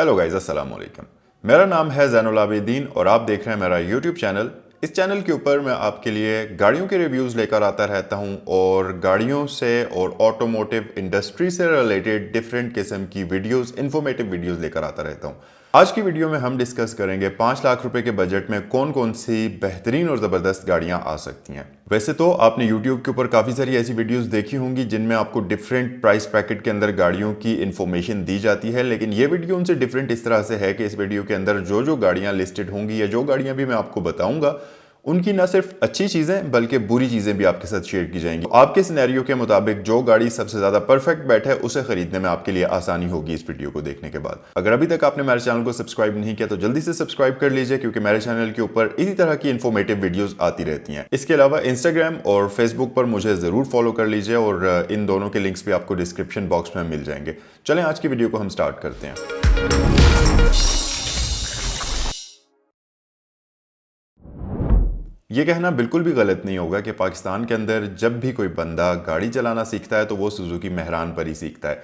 Hello guys, अस्सलाम वालेकुम। मेरा नाम है ज़ैनुल आबिदीन और आप देख रहे हैं मेरा यूट्यूब चैनल। इस चैनल के ऊपर मैं आपके लिए गाड़ियों के रिव्यूज़ लेकर आता रहता हूं और गाड़ियों से और ऑटोमोटिव इंडस्ट्री से रिलेटेड डिफरेंट किस्म की वीडियोस, इंफॉर्मेटिव वीडियोस लेकर आता रहता हूं। आज की वीडियो में हम डिस्कस करेंगे 5 लाख रुपए के बजट में कौन कौन सी बेहतरीन और ज़बरदस्त गाड़ियां आ सकती हैं। वैसे तो आपने YouTube के ऊपर काफ़ी सारी ऐसी वीडियोस देखी होंगी जिनमें आपको डिफरेंट प्राइस ब्रैकेट के अंदर गाड़ियों की इन्फॉर्मेशन दी जाती है, लेकिन ये वीडियो उनसे डिफरेंट इस तरह से है कि इस वीडियो के अंदर जो जो गाड़ियां लिस्टेड होंगी या जो गाड़ियां भी मैं आपको बताऊंगा उनकी ना सिर्फ अच्छी चीज़ें बल्कि बुरी चीज़ें भी आपके साथ शेयर की जाएंगी। आपके सिनेरियो के मुताबिक जो गाड़ी सबसे ज़्यादा परफेक्ट बैठे उसे खरीदने में आपके लिए आसानी होगी इस वीडियो को देखने के बाद। अगर अभी तक आपने मेरे चैनल को सब्सक्राइब नहीं किया तो जल्दी से सब्सक्राइब कर लीजिए, क्योंकि मेरे चैनल के ऊपर इसी तरह की इन्फॉर्मेटिव वीडियोस आती रहती हैं। इसके अलावा इंस्टाग्राम और फेसबुक पर मुझे ज़रूर फॉलो कर लीजिए और इन दोनों के लिंक्स भी आपको डिस्क्रिप्शन बॉक्स में मिल जाएंगे। चलें आज की वीडियो को हम स्टार्ट करते हैं। ये कहना बिल्कुल भी गलत नहीं होगा कि पाकिस्तान के अंदर जब भी कोई बंदा गाड़ी चलाना सीखता है तो वो सुजुकी मेहरान पर ही सीखता है।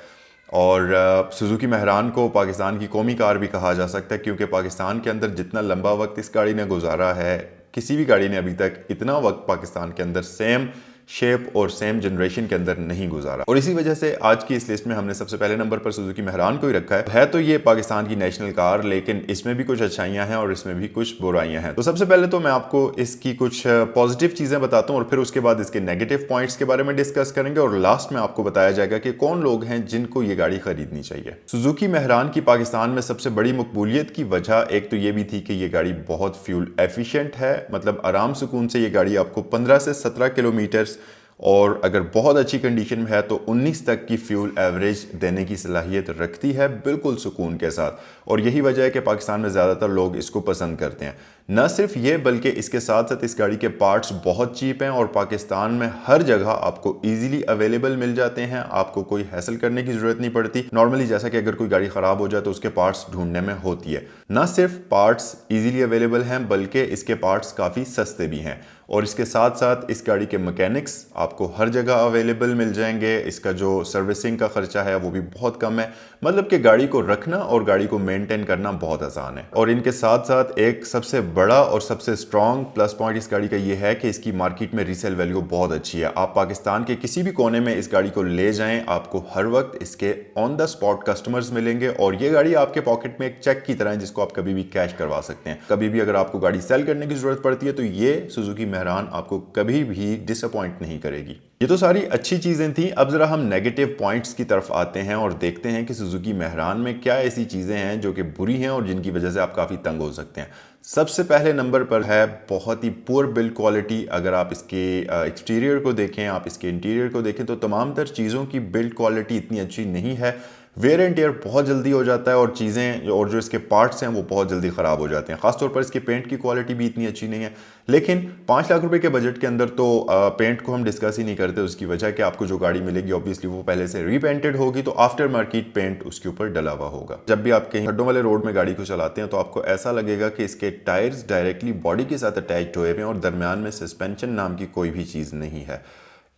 और सुजुकी मेहरान को पाकिस्तान की कौमी कार भी कहा जा सकता है, क्योंकि पाकिस्तान के अंदर जितना लंबा वक्त इस गाड़ी ने गुजारा है, किसी भी गाड़ी ने अभी तक इतना वक्त पाकिस्तान के अंदर सेम शेप और सेम जनरेशन के अंदर नहीं गुजारा। और इसी वजह से आज की इस लिस्ट में हमने सबसे पहले नंबर पर सुजुकी मेहरान को ही रखा है तो ये पाकिस्तान की नेशनल कार, लेकिन इसमें भी कुछ अच्छाइयां हैं और इसमें भी कुछ बुराइयां हैं। तो सबसे पहले तो मैं आपको इसकी कुछ पॉजिटिव चीजें बताता हूं और फिर उसके बाद इसके नेगेटिव पॉइंट्स के बारे में डिस्कस करेंगे और लास्ट में आपको बताया जाएगा कि कौन लोग हैं जिनको ये गाड़ी खरीदनी चाहिए। सुजुकी मेहरान की पाकिस्तान में सबसे बड़ी मकबूलियत की वजह एक तो ये भी थी कि ये गाड़ी बहुत फ्यूल एफिशिएंट है, मतलब आराम सुकून से ये गाड़ी आपको 15 से 17 किलोमीटर और अगर बहुत अच्छी कंडीशन में है तो 19 तक की फ्यूल एवरेज देने की सलाहियत रखती है, बिल्कुल सुकून के साथ। और यही वजह है कि पाकिस्तान में ज़्यादातर लोग इसको पसंद करते हैं। न सिर्फ ये बल्कि इसके साथ साथ इस गाड़ी के पार्ट्स बहुत चीप हैं और पाकिस्तान में हर जगह आपको इजीली अवेलेबल मिल जाते हैं। आपको कोई हैसल करने की ज़रूरत नहीं पड़ती। नॉर्मली जैसा कि अगर कोई गाड़ी ख़राब हो जाए तो उसके पार्ट्स ढूंढने में होती है। न सिर्फ पार्ट्स इजीली अवेलेबल हैं बल्कि इसके पार्ट्स काफ़ी सस्ते भी हैं। और इसके साथ साथ इस गाड़ी के मैकेनिक्स आपको हर जगह अवेलेबल मिल जाएंगे। इसका जो सर्विसिंग का खर्चा है वो भी बहुत कम है, मतलब कि गाड़ी को रखना और गाड़ी को मेंटेन करना बहुत आसान है। और इनके साथ साथ एक सबसे बड़ा और सबसे स्ट्रॉन्ग प्लस पॉइंट इस गाड़ी का ये है कि इसकी मार्केट में रीसेल वैल्यू बहुत अच्छी है। आप पाकिस्तान के किसी भी कोने में इस गाड़ी को ले जाएं, आपको हर वक्त इसके ऑन द स्पॉट कस्टमर्स मिलेंगे और ये गाड़ी आपके पॉकेट में एक चेक की तरह है जिसको आप कभी भी कैश करवा सकते हैं। कभी भी अगर आपको गाड़ी सेल करने की जरूरत पड़ती है तो ये सुजुकी मेहरान आपको कभी भी डिसअपॉइंट नहीं करेगी। ये तो सारी अच्छी चीजें थी। अब जरा हम नेगेटिव पॉइंट्स की तरफ आते हैं और देखते हैं कि सुजुकी मेहरान में क्या ऐसी चीजें हैं जो कि बुरी हैं और जिनकी वजह से आप काफी तंग हो सकते हैं। सबसे पहले नंबर पर है बहुत ही पुअर बिल्ड क्वालिटी। अगर आप इसके एक्सटीरियर को देखें, आप इसके इंटीरियर को देखें तो तमाम तर चीज़ों की बिल्ड क्वालिटी इतनी अच्छी नहीं है। वेयर एंड टेयर बहुत जल्दी हो जाता है और चीज़ें और जो इसके पार्ट्स हैं वो बहुत जल्दी ख़राब हो जाते हैं। खासतौर पर इसके पेंट की क्वालिटी भी इतनी अच्छी नहीं है। लेकिन 5 लाख रुपए के बजट के अंदर तो पेंट को हम डिस्कस ही नहीं करते। उसकी वजह कि आपको जो गाड़ी मिलेगी ऑब्वियसली वो पहले से रीपेंटेड होगी, तो आफ्टर मार्केट पेंट उसके ऊपर डला हुआ होगा। जब भी आप कहीं खड्डों वाले रोड में गाड़ी को चलाते हैं तो आपको ऐसा लगेगा कि इसके टायर्स डायरेक्टली बॉडी के साथ अटैच्ड हुए हैं और दरमियान में सस्पेंशन नाम की कोई भी चीज़ नहीं है।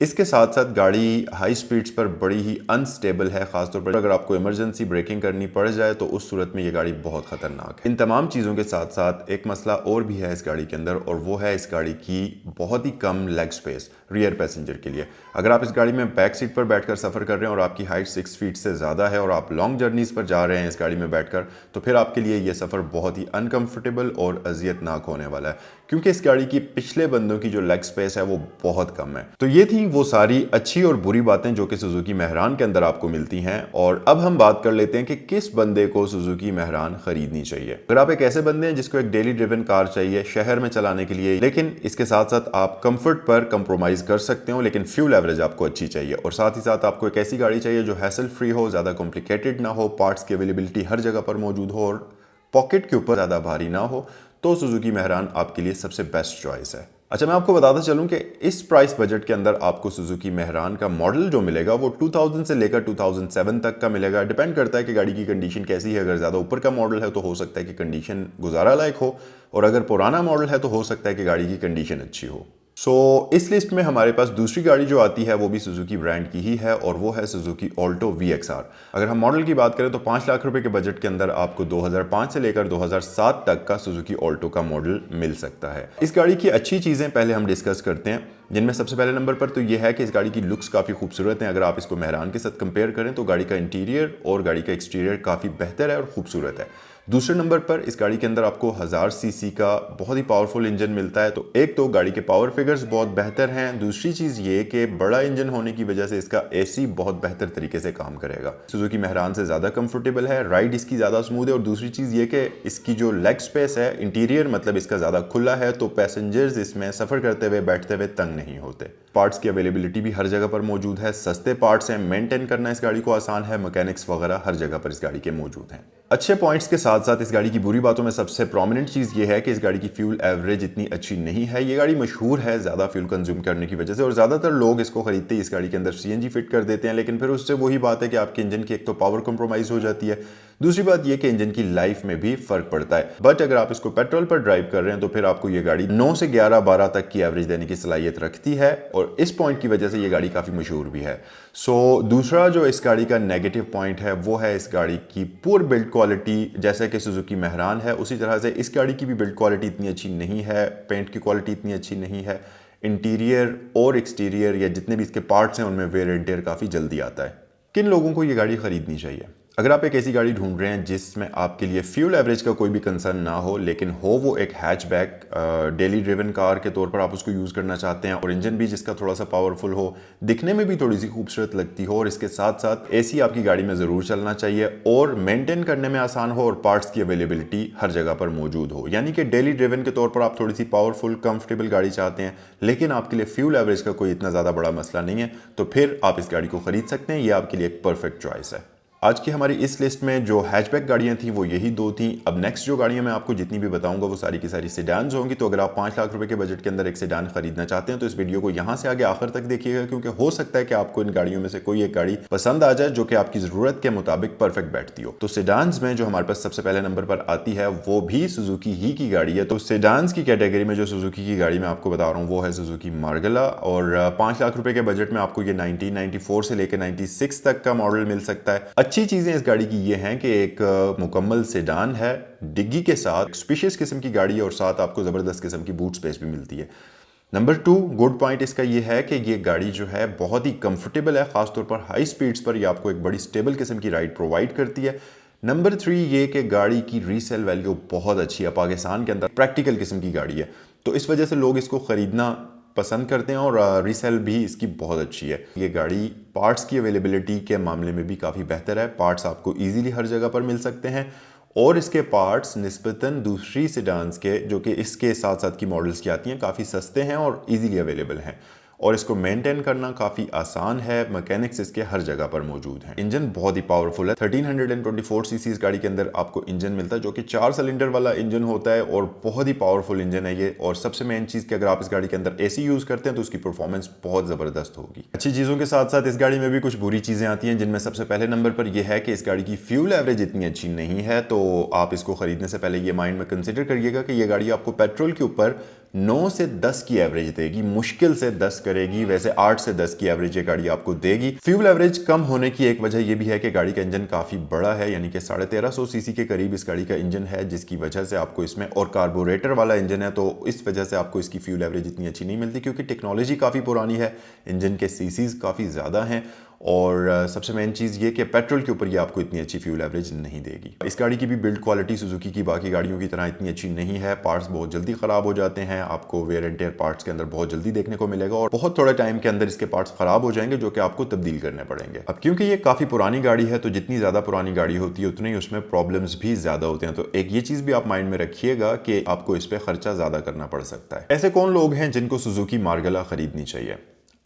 इसके साथ साथ गाड़ी हाई स्पीड्स पर बड़ी ही अनस्टेबल है। खासतौर पर अगर आपको इमरजेंसी ब्रेकिंग करनी पड़ जाए तो उस सूरत में ये गाड़ी बहुत खतरनाक है। इन तमाम चीज़ों के साथ साथ एक मसला और भी है इस गाड़ी के अंदर और वो है इस गाड़ी की बहुत ही कम लेग स्पेस रियर पैसेंजर के लिए। अगर आप इस गाड़ी में बैक सीट पर बैठकर सफ़र कर रहे हैं और आपकी हाइट 6 फीट से ज़्यादा है और आप लॉन्ग जर्नीज़ पर जा रहे हैं इस गाड़ी में बैठकर, तो फिर आपके लिए ये सफ़र बहुत ही अनकम्फर्टेबल और अजियतनाक होने वाला है, क्योंकि इस गाड़ी की पिछले बंदों की जो लेग स्पेस है वो बहुत कम है। तो ये थी वो सारी अच्छी और बुरी बातें जो कि सुजुकी मेहरान के अंदर आपको मिलती हैं। और अब हम बात कर लेते हैं कि किस बंदे को सुजुकी मेहरान खरीदनी चाहिए। अगर आप एक ऐसे बंदे हैं जिसको एक डेली ड्रिवन कार चाहिए शहर में चलाने के लिए, लेकिन इसके साथ साथ आप कंफर्ट पर कंप्रोमाइज कर सकते हो, लेकिन फ्यूल एवरेज आपको अच्छी चाहिए और साथ ही साथ आपको एक ऐसी गाड़ी चाहिए जो हैसल फ्री हो, ज़्यादा कॉम्प्लिकेटेड ना हो, पार्ट्स की अवेलेबिलिटी हर जगह पर मौजूद हो और पॉकेट के ऊपर ज़्यादा भारी ना हो, तो सुजुकी मेहरान आपके लिए सबसे बेस्ट चॉइस है। अच्छा, मैं आपको बताता चलूं कि इस प्राइस बजट के अंदर आपको सुजुकी मेहरान का मॉडल जो मिलेगा वो 2000 से लेकर 2007 तक का मिलेगा। डिपेंड करता है कि गाड़ी की कंडीशन कैसी है। अगर ज़्यादा ऊपर का मॉडल है तो हो सकता है कि कंडीशन गुजारा लायक हो और अगर पुराना मॉडल है तो हो सकता है कि गाड़ी की कंडीशन अच्छी हो। इस लिस्ट में हमारे पास दूसरी गाड़ी जो आती है वो भी सुजुकी ब्रांड की ही है और वो है सुजुकी ऑल्टो VXR। अगर हम मॉडल की बात करें तो 5 लाख रुपए के बजट के अंदर आपको 2005 से लेकर 2007 तक का सुजुकी ऑल्टो का मॉडल मिल सकता है। इस गाड़ी की अच्छी चीज़ें पहले हम डिस्कस करते हैं, जिनमें सबसे पहले नंबर पर तो ये है कि इस गाड़ी की लुक्स काफ़ी खूबसूरत हैं। अगर आप इसको मेहरान के साथ कंपेयर करें तो गाड़ी का इंटीरियर और गाड़ी का एक्सटीरियर काफ़ी बेहतर है और खूबसूरत है। दूसरे नंबर पर इस गाड़ी के अंदर आपको 1000 सीसी का बहुत ही पावरफुल इंजन मिलता है। तो एक तो गाड़ी के पावर फिगर्स बहुत बेहतर हैं, दूसरी चीज़ ये कि बड़ा इंजन होने की वजह से इसका एसी बहुत बेहतर तरीके से काम करेगा। सुजुकी मेहरान से ज़्यादा कंफर्टेबल है, राइड इसकी ज़्यादा स्मूथ है और दूसरी चीज़ ये कि इसकी जो लेग स्पेस है, इंटीरियर मतलब इसका ज़्यादा खुला है, तो पैसेंजर्स इसमें सफ़र करते हुए बैठते हुए तंग नहीं होते। पार्ट्स की अवेलेबिलिटी भी हर जगह पर मौजूद है, सस्ते पार्ट्स हैं, मेंटेन करना इस गाड़ी को आसान है, मैकेनिक्स वगैरह हर जगह पर इस गाड़ी के मौजूद हैं। अच्छे पॉइंट्स के साथ साथ इस गाड़ी की बुरी बातों में सबसे प्रोमिनेंट चीज़ ये है कि इस गाड़ी की फ्यूल एवरेज इतनी अच्छी नहीं है। ये गाड़ी मशहूर है ज़्यादा फ्यूल कंज्यूम करने की वजह से और ज़्यादातर लोग इसको खरीदते ही इस गाड़ी के अंदर CNG फिट कर देते हैं, लेकिन फिर उससे वही बात है कि आपके इंजन की एक तो पावर कंप्रोमाइज़ हो जाती है, दूसरी बात यह कि इंजन की लाइफ में भी फर्क पड़ता है। बट अगर आप इसको पेट्रोल पर ड्राइव कर रहे हैं तो फिर आपको ये गाड़ी 9 से 11-12 तक की एवरेज देने की सलाहियत रखती है और इस पॉइंट की वजह से ये गाड़ी काफ़ी मशहूर भी है। दूसरा जो इस गाड़ी का नेगेटिव पॉइंट है वो है इस गाड़ी की पुअर बिल्ड क्वालिटी। जैसे कि सुजुकी मेहरान है उसी तरह से इस गाड़ी की भी बिल्ड क्वालिटी इतनी अच्छी नहीं है, पेंट की क्वालिटी इतनी अच्छी नहीं है, इंटीरियर और एक्सटीरियर या जितने भी इसके पार्ट्स हैं उनमें वेयर एंड टेयर काफ़ी जल्दी आता है। किन लोगों को ये गाड़ी खरीदनी चाहिए? अगर आप एक ऐसी गाड़ी ढूंढ रहे हैं जिसमें आपके लिए फ्यूल एवरेज का कोई भी कंसर्न ना हो, लेकिन हो वो एक हैचबैक डेली ड्रिवन कार के तौर पर आप उसको यूज़ करना चाहते हैं और इंजन भी जिसका थोड़ा सा पावरफुल हो, दिखने में भी थोड़ी सी खूबसूरत लगती हो और इसके साथ साथ एसी आपकी गाड़ी में ज़रूर चलना चाहिए और मेंटेन करने में आसान हो और पार्ट्स की अवेलेबिलिटी हर जगह पर मौजूद हो, यानी कि डेली ड्रिवन के तौर पर आप थोड़ी सी पावरफुल कंफर्टेबल गाड़ी चाहते हैं लेकिन आपके लिए फ्यूल एवरेज का कोई इतना ज़्यादा बड़ा मसला नहीं है, तो फिर आप इस गाड़ी को खरीद सकते हैं। ये आपके लिए एक परफेक्ट चॉइस है। आज की हमारी इस लिस्ट में जो हैचबैक गाड़ियां थी वो यही दो थी। अब नेक्स्ट जो गाड़ियां मैं आपको जितनी भी बताऊंगा वो सारी की सारी सेडान्स होंगी। तो अगर आप 5 लाख रुपए के बजट के अंदर एक सेडान खरीदना चाहते हैं तो इस वीडियो को यहां से आगे आखिर तक देखिएगा, क्योंकि हो सकता है कि आपको इन गाड़ियों में से कोई एक गाड़ी पसंद आ जाए जो कि आपकी जरूरत के मुताबिक परफेक्ट बैठती हो। तो सेडान्स में जो हमारे पास सबसे पहले नंबर पर आती है वो भी सुजुकी ही की गाड़ी है। तो सेडान्स की कैटेगरी में जो सुजुकी की गाड़ी मैं आपको बता रहा हूँ वो है सुजुकी मार्गला और 5 लाख रुपए के बजट में आपको ये 1994 से लेकर 96 तक का मॉडल मिल सकता है। अच्छी चीजें इस गाड़ी की ये हैं कि एक मुकम्मल सेडान है, डिग्गी के साथ स्पेशियस किस्म की गाड़ी है और साथ आपको ज़बरदस्त किस्म की बूट स्पेस भी मिलती है। नंबर 2 गुड पॉइंट इसका ये है कि ये गाड़ी जो है बहुत ही कंफर्टेबल है, खासतौर पर हाई स्पीड्स पर ये आपको एक बड़ी स्टेबल किस्म की राइड प्रोवाइड करती है। नंबर 3 ये कि गाड़ी की रीसेल वैल्यू बहुत अच्छी है, पाकिस्तान के अंदर प्रैक्टिकल किस्म की गाड़ी है तो इस वजह से लोग इसको ख़रीदना पसंद करते हैं और रीसेल भी इसकी बहुत अच्छी है। ये गाड़ी पार्ट्स की अवेलेबिलिटी के मामले में भी काफ़ी बेहतर है, पार्ट्स आपको इजीली हर जगह पर मिल सकते हैं और इसके पार्ट्स निस्बतन दूसरी सेडान्स के जो कि इसके साथ साथ की मॉडल्स की आती हैं काफ़ी सस्ते हैं और इजीली अवेलेबल हैं और इसको मेंटेन करना काफ़ी आसान है। मैकेनिक्स इसके हर जगह पर मौजूद हैं। इंजन बहुत ही पावरफुल है, 1324 सीसी इस गाड़ी के अंदर आपको इंजन मिलता है जो कि 4 सिलेंडर वाला इंजन होता है और बहुत ही पावरफुल इंजन है ये। और सबसे मेन चीज़ कि अगर आप इस गाड़ी के अंदर एसी यूज़ करते हैं तो उसकी परफॉर्मेंस बहुत ज़बरदस्त होगी। अच्छी चीज़ों के साथ साथ इस गाड़ी में भी कुछ बुरी चीज़ें आती हैं, जिनमें सबसे पहले नंबर पर यह है कि इस गाड़ी की फ्यूल एवरेज इतनी अच्छी नहीं है। तो आप इसको खरीदने से पहले ये माइंड में कंसिडर करिएगा कि यह गाड़ी आपको पेट्रोल के ऊपर 9 से 10 की एवरेज देगी, मुश्किल से 10 करेगी, वैसे 8 से 10 की एवरेज ये गाड़ी आपको देगी। फ्यूल एवरेज कम होने की एक वजह यह भी है कि गाड़ी का इंजन काफी बड़ा है, यानी कि 1350 सीसी के करीब इस गाड़ी का इंजन है, जिसकी वजह से आपको इसमें और कार्बोरेटर वाला इंजन है तो इस वजह से आपको इसकी फ्यूल एवरेज इतनी अच्छी नहीं मिलती, क्योंकि टेक्नोलॉजी काफी पुरानी है, इंजन के सीसीज काफी ज्यादा हैं और सबसे मेन चीज़ ये कि पेट्रोल के ऊपर ये आपको इतनी अच्छी फ्यूल एवरेज नहीं देगी। इस गाड़ी की भी बिल्ड क्वालिटी सुजुकी की बाकी गाड़ियों की तरह इतनी अच्छी नहीं है, पार्ट्स बहुत जल्दी ख़राब हो जाते हैं, आपको वेयर एंड टेयर पार्ट्स के अंदर बहुत जल्दी देखने को मिलेगा और बहुत थोड़े टाइम के अंदर इसके पार्ट्स ख़राब हो जाएंगे जो कि आपको तब्दील करने पड़ेंगे। अब क्योंकि ये काफ़ी पुरानी गाड़ी है तो जितनी ज़्यादा पुरानी गाड़ी होती है उतनी उसमें प्रॉब्लम्स भी ज़्यादा होते हैं, तो एक ये चीज़ भी आप माइंड में रखिएगा कि आपको इस पर खर्चा ज़्यादा करना पड़ सकता है। ऐसे कौन लोग हैं जिनको सुजुकी मार्गला खरीदनी चाहिए?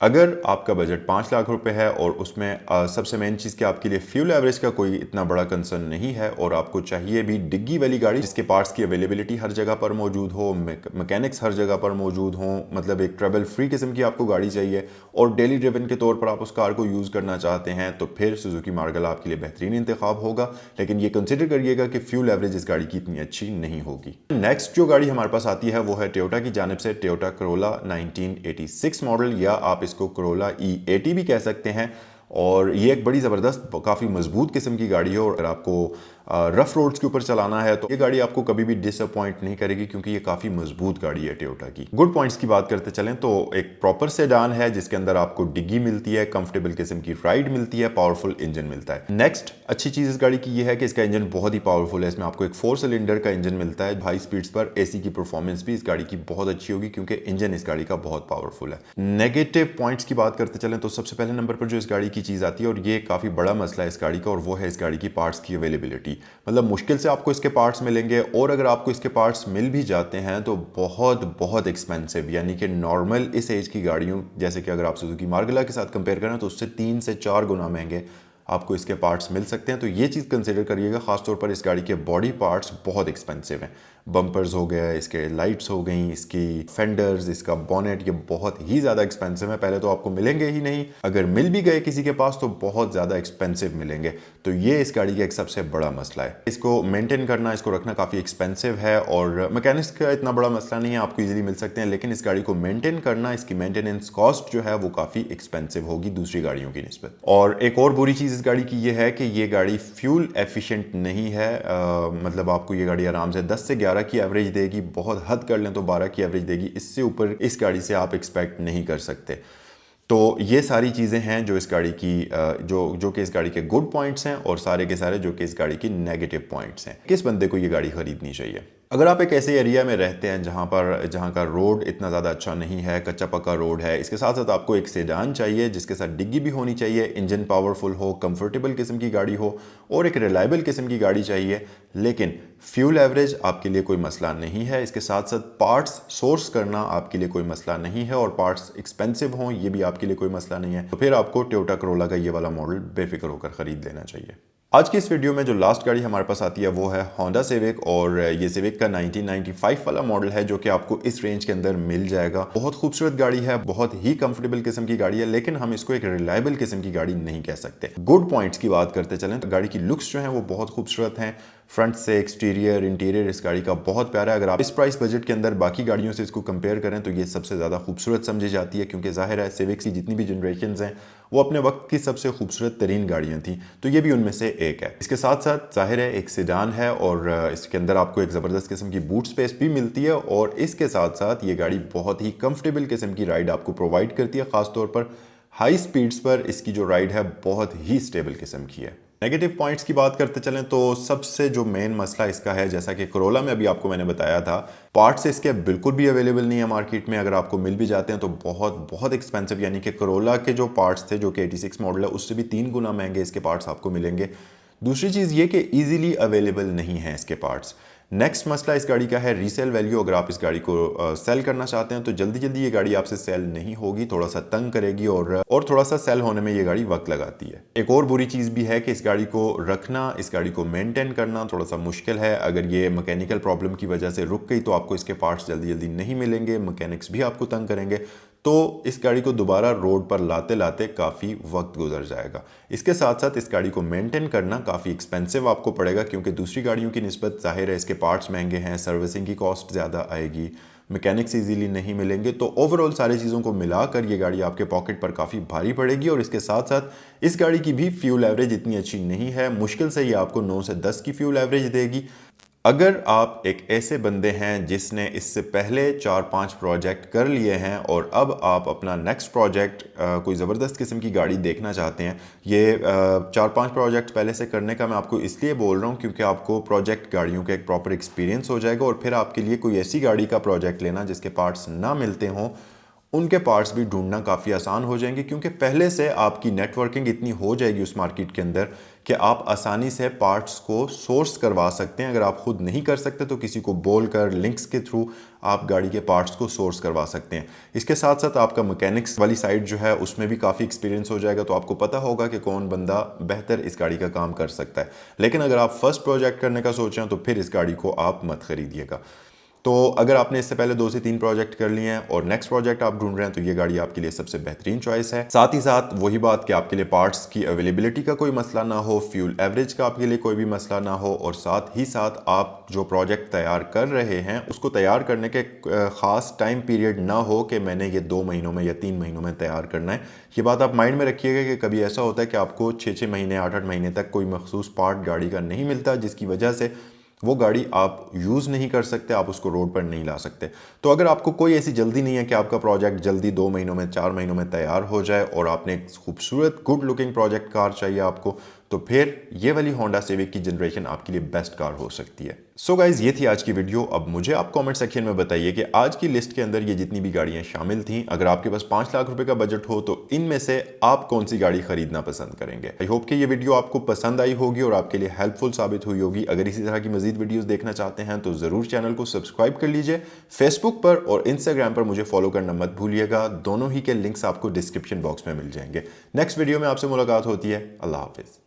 अगर आपका बजट 5 लाख रुपए है और उसमें सबसे मेन चीज़ कि आपके लिए फ्यूल एवरेज का कोई इतना बड़ा कंसर्न नहीं है और आपको चाहिए भी डिग्गी वाली गाड़ी जिसके पार्ट्स की अवेलेबिलिटी हर जगह पर मौजूद हो, मैकेनिक्स हर जगह पर मौजूद हो, मतलब एक ट्रैवल फ्री किस्म की आपको गाड़ी चाहिए और डेली ड्रिवन के तौर पर आप उस कार को यूज़ करना चाहते हैं, तो फिर सुजुकी मार्गला आपके लिए बेहतरीन इंतखाब होगा। लेकिन ये कंसिडर करिएगा कि फ्यूल एवरेज इस गाड़ी की इतनी अच्छी नहीं होगी। नेक्स्ट जो गाड़ी हमारे पास आती है वो है टोयोटा की जानिब से टोयोटा करोला 1986 मॉडल, या आप इसको करोला E80 भी कह सकते हैं। और ये एक बड़ी ज़बरदस्त, काफ़ी मजबूत किस्म की गाड़ी है और अगर आपको रफ रोड्स के ऊपर चलाना है तो ये गाड़ी आपको कभी भी डिसअपॉइंट नहीं करेगी क्योंकि ये काफ़ी मजबूत गाड़ी है टोयोटा की। गुड पॉइंट्स की बात करते चलें तो एक प्रॉपर सेडान है जिसके अंदर आपको डिग्गी मिलती है, कंफर्टेबल किस्म की राइड मिलती है, पावरफुल इंजन मिलता है। नेक्स्ट अच्छी चीज़ इस गाड़ी की ये है कि इसका इंजन बहुत ही पावरफुल है। इसमें आपको एक 4 सिलेंडर का इंजन मिलता है। हाई स्पीड्स पर एसी की परफॉर्मेंस भी इस गाड़ी की बहुत अच्छी होगी क्योंकि इंजन इस गाड़ी का बहुत पावरफुल है। नेगेटिव पॉइंट्स की बात करते चलें तो सबसे पहले नंबर पर जो इस गाड़ी की चीज़ आती है और ये काफ़ी बड़ा मसला है इस गाड़ी का, और वो है इस गाड़ी की पार्ट्स की अवेलेबिलिटी। मतलब मुश्किल से आपको इसके पार्ट्स मिलेंगे और अगर आपको इसके पार्ट्स मिल भी जाते हैं तो बहुत बहुत एक्सपेंसिव, यानी कि नॉर्मल इस एज की गाड़ियों जैसे कि अगर आप सुजुकी मार्गला के साथ कंपेयर करें तो उससे 3 से 4 गुना महंगे आपको इसके पार्ट्स मिल सकते हैं। तो ये चीज़ कंसिडर करिएगा, खासतौर पर इस गाड़ी के बॉडी पार्ट्स बहुत एक्सपेंसिव हैं। बम्पर्स हो गया, इसके लाइट्स हो गई, इसकी फेंडर्स, इसका बॉनेट, ये बहुत ही ज़्यादा एक्सपेंसिव है। पहले तो आपको मिलेंगे ही नहीं, अगर मिल भी गए किसी के पास तो बहुत ज़्यादा एक्सपेंसिव मिलेंगे। तो ये इस गाड़ी का एक सबसे बड़ा मसला है। इसको मेंटेन करना, इसको रखना काफ़ी एक्सपेंसिव है और मैकेनिक्स का इतना बड़ा मसला नहीं है, आपको ईजिली मिल सकते हैं, लेकिन इस गाड़ी को मेंटेन करना, इसकी मेंटेनेंस कॉस्ट जो है वो काफ़ी एक्सपेंसिव होगी दूसरी गाड़ियों की निस्बत। और एक और बुरी चीज़ इस गाड़ी की ये है कि ये गाड़ी फ्यूल एफिशिएंट नहीं है। मतलब आपको ये गाड़ी आराम से 10 से 11 की एवरेज देगी, बहुत हद कर लें तो 12 की एवरेज देगी, इससे ऊपर इस गाड़ी से आप एक्सपेक्ट नहीं कर सकते। तो ये सारी चीज़ें हैं जो इस गाड़ी की जो कि इस गाड़ी के गुड पॉइंट्स हैं और सारे के सारे जो कि इस गाड़ी की नेगेटिव पॉइंट्स हैं। किस बंदे को ये गाड़ी खरीदनी चाहिए? अगर आप एक ऐसे एरिया में रहते हैं जहाँ का रोड इतना ज़्यादा अच्छा नहीं है, कच्चा पक्का रोड है, इसके साथ साथ आपको एक सेडान चाहिए जिसके साथ डिग्गी भी होनी चाहिए, इंजन पावरफुल हो, कंफर्टेबल किस्म की गाड़ी हो और एक रिलायबल किस्म की गाड़ी चाहिए, लेकिन फ्यूल एवरेज आपके लिए कोई मसला नहीं है। इसके साथ साथ पार्ट्स सोर्स करना आपके लिए कोई मसला नहीं है और पार्ट्स एक्सपेंसिव हों ये भी आपके लिए कोई मसला नहीं है, तो फिर आपको टोयोटा करोला का ये वाला मॉडल बेफिक्र होकर ख़रीद लेना चाहिए। आज की इस वीडियो में जो लास्ट गाड़ी हमारे पास आती है वो है होंडा सिविक, और ये सिविक का 1995 वाला मॉडल है जो कि आपको इस रेंज के अंदर मिल जाएगा। बहुत खूबसूरत गाड़ी है, बहुत ही कंफर्टेबल किस्म की गाड़ी है, लेकिन हम इसको एक रिलायबल किस्म की गाड़ी नहीं कह सकते। गुड पॉइंट्स की बात करते चलें तो गाड़ी की लुक्स जो है वो बहुत खूबसूरत हैं, फ्रंट से एक्सटीरियर इंटीरियर इस गाड़ी का बहुत प्यारा है। अगर आप इस प्राइस बजट के अंदर बाकी गाड़ियों से इसको कंपेयर करें तो ये सबसे ज़्यादा खूबसूरत समझी जाती है, क्योंकि जाहिर है सिविक्स की जितनी भी जनरेशन हैं वो अपने वक्त की सबसे खूबसूरत तरीन गाड़ियाँ थी, तो ये भी उनमें से एक है। इसके साथ साथ जाहिर है एक सेडान है और इसके अंदर आपको एक ज़बरदस्त किस्म की बूट स्पेस भी मिलती है और इसके साथ साथ ये गाड़ी बहुत ही कंफर्टेबल किस्म की राइड आपको प्रोवाइड करती है। खासतौर पर हाई स्पीड्स पर इसकी जो राइड है बहुत ही स्टेबल किस्म की है। नेगेटिव पॉइंट्स की बात करते चलें तो सबसे जो मेन मसला इसका है, जैसा कि करोला में अभी आपको मैंने बताया था, पार्ट्स इसके बिल्कुल भी अवेलेबल नहीं है मार्केट में। अगर आपको मिल भी जाते हैं तो बहुत बहुत एक्सपेंसिव, यानी कि करोला के जो पार्ट्स थे जो कि 86 मॉडल है उससे भी 3 गुना महंगे इसके पार्ट्स आपको मिलेंगे। दूसरी चीज़ ये कि ईजिली अवेलेबल नहीं है इसके पार्ट्स। नेक्स्ट मसला इस गाड़ी का है रीसेल वैल्यू। अगर आप इस गाड़ी को सेल करना चाहते हैं तो जल्दी जल्दी ये गाड़ी आपसे सेल नहीं होगी, थोड़ा सा तंग करेगी और थोड़ा सा सेल होने में ये गाड़ी वक्त लगाती है। एक और बुरी चीज़ भी है कि इस गाड़ी को रखना, इस गाड़ी को मेंटेन करना थोड़ा सा मुश्किल है। अगर ये मैकेनिकल प्रॉब्लम की वजह से रुक गई तो आपको इसके पार्ट्स जल्दी जल्दी नहीं मिलेंगे, मैकेनिक्स भी आपको तंग करेंगे, तो इस गाड़ी को दोबारा रोड पर लाते लाते काफ़ी वक्त गुजर जाएगा। इसके साथ साथ इस गाड़ी को मेंटेन करना काफ़ी एक्सपेंसिव आपको पड़ेगा, क्योंकि दूसरी गाड़ियों की निस्बत जाहिर है इसके पार्ट्स महंगे हैं, सर्विसिंग की कॉस्ट ज़्यादा आएगी, मैकेनिक्स इजीली नहीं मिलेंगे। तो ओवरऑल सारी चीज़ों को मिलाकर ये गाड़ी आपके पॉकेट पर काफ़ी भारी पड़ेगी। और इसके साथ साथ इस गाड़ी की भी फ्यूल एवरेज इतनी अच्छी नहीं है, मुश्किल से ये आपको 9 से 10 की फ्यूल एवरेज देगी। अगर आप एक ऐसे बंदे हैं जिसने इससे पहले 4-5 प्रोजेक्ट कर लिए हैं और अब आप अपना नेक्स्ट प्रोजेक्ट कोई ज़बरदस्त किस्म की गाड़ी देखना चाहते हैं, ये 4-5 प्रोजेक्ट पहले से करने का मैं आपको इसलिए बोल रहा हूँ क्योंकि आपको प्रोजेक्ट गाड़ियों का एक प्रॉपर एक्सपीरियंस हो जाएगा और फिर आपके लिए कोई ऐसी गाड़ी का प्रोजेक्ट लेना जिसके पार्ट्स ना मिलते हों उनके पार्ट्स भी ढूंढना काफ़ी आसान हो जाएंगे, क्योंकि पहले से आपकी नेटवर्किंग इतनी हो जाएगी उस मार्केट के अंदर कि आप आसानी से पार्ट्स को सोर्स करवा सकते हैं। अगर आप खुद नहीं कर सकते तो किसी को बोलकर लिंक्स के थ्रू आप गाड़ी के पार्ट्स को सोर्स करवा सकते हैं। इसके साथ साथ आपका मैकेनिक्स वाली साइड जो है उसमें भी काफ़ी एक्सपीरियंस हो जाएगा, तो आपको पता होगा कि कौन बंदा बेहतर इस गाड़ी का काम कर सकता है। लेकिन अगर आप फर्स्ट प्रोजेक्ट करने का सोचें तो फिर इस गाड़ी को आप मत खरीदिएगा। तो अगर आपने इससे पहले 2 से 3 प्रोजेक्ट कर लिए हैं और नेक्स्ट प्रोजेक्ट आप ढूंढ रहे हैं तो ये गाड़ी आपके लिए सबसे बेहतरीन चॉइस है। साथ ही साथ वही बात कि आपके लिए पार्ट्स की अवेलेबिलिटी का कोई मसला ना हो, फ्यूल एवरेज का आपके लिए कोई भी मसला ना हो, और साथ ही साथ आप जो प्रोजेक्ट तैयार कर रहे हैं उसको तैयार करने के ख़ास टाइम पीरियड ना हो कि मैंने ये 2 महीनों में या 3 महीनों में तैयार करना है। ये बात आप माइंड में रखिएगा कि कभी ऐसा होता है कि आपको 6-6 महीने 8-8 महीने तक कोई मखसूस पार्ट गाड़ी का नहीं मिलता, जिसकी वजह से वो गाड़ी आप यूज़ नहीं कर सकते, आप उसको रोड पर नहीं ला सकते। तो अगर आपको कोई ऐसी जल्दी नहीं है कि आपका प्रोजेक्ट जल्दी 2 महीनों में 4 महीनों में तैयार हो जाए और आपने एक खूबसूरत गुड लुकिंग प्रोजेक्ट कार चाहिए आपको, तो फिर ये वाली होंडा सिविक की जनरेशन आपके लिए बेस्ट कार हो सकती है। सो गाइज, ये थी आज की वीडियो। अब मुझे आप कमेंट सेक्शन में बताइए कि आज की लिस्ट के अंदर ये जितनी भी गाड़ियां शामिल थी, अगर आपके पास 5 लाख रुपए का बजट हो तो इनमें से आप कौन सी गाड़ी खरीदना पसंद करेंगे। आई होप कि ये वीडियो आपको पसंद आई होगी और आपके लिए हेल्पफुल साबित हुई होगी। अगर इसी तरह की मजीद वीडियोस देखना चाहते हैं तो जरूर चैनल को सब्सक्राइब कर लीजिए। फेसबुक पर और इंस्टाग्राम पर मुझे फॉलो करना मत भूलिएगा, दोनों ही के लिंक्स आपको डिस्क्रिप्शन बॉक्स में मिल जाएंगे। नेक्स्ट वीडियो में आपसे मुलाकात होती है। अल्लाह हाफिज।